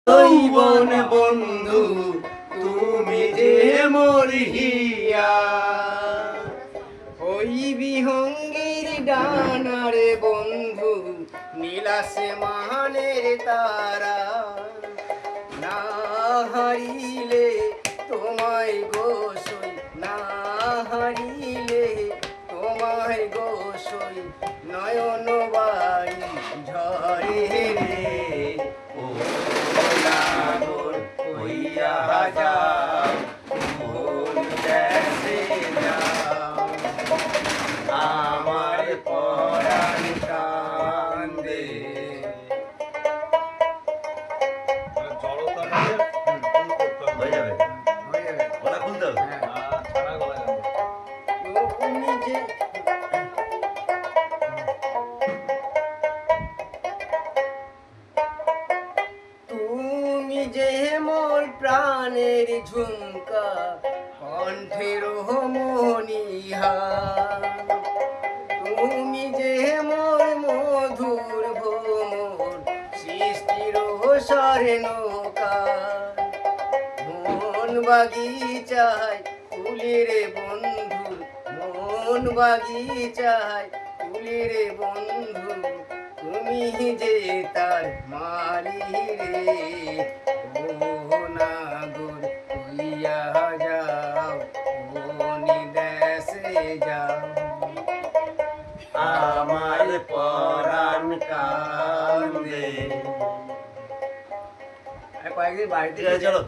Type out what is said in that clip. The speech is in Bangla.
যৌবন বন্ধু তুমি যে মোর হিয়া, ওই বিহঙ্গির ডানারে বন্ধু নীলাসে মানের তারা, না হারিলে তোমায় গোসই, না হারিলে তোমায় গোসই, নয়ন বাড়ি ঝরে রে ও নাগর হইয়া যাও, কোন দেশে যাও, আমার পরাণ কান্দে। হয়ে যাবে, গলা খুলতে হবে। তুমি যে তুমি যে মোর প্রাণের ঝুমকা, কণ্ঠের মনিহা, তুমি যে মোর মধুর ভ্রমর, সৃষ্টির স্বর্ণকা, মন বাগিচায় ফুলের বন্ধু, মন বাগিচায় ফুলের বন্ধু, তুমি যে তার মালি রে, ও নাগর হইয়া যাও, কোন দেশে যাও, আমার পরাণ কান্দে। কয়েকদিন বাড়িতে ঠিক আছে, চলো।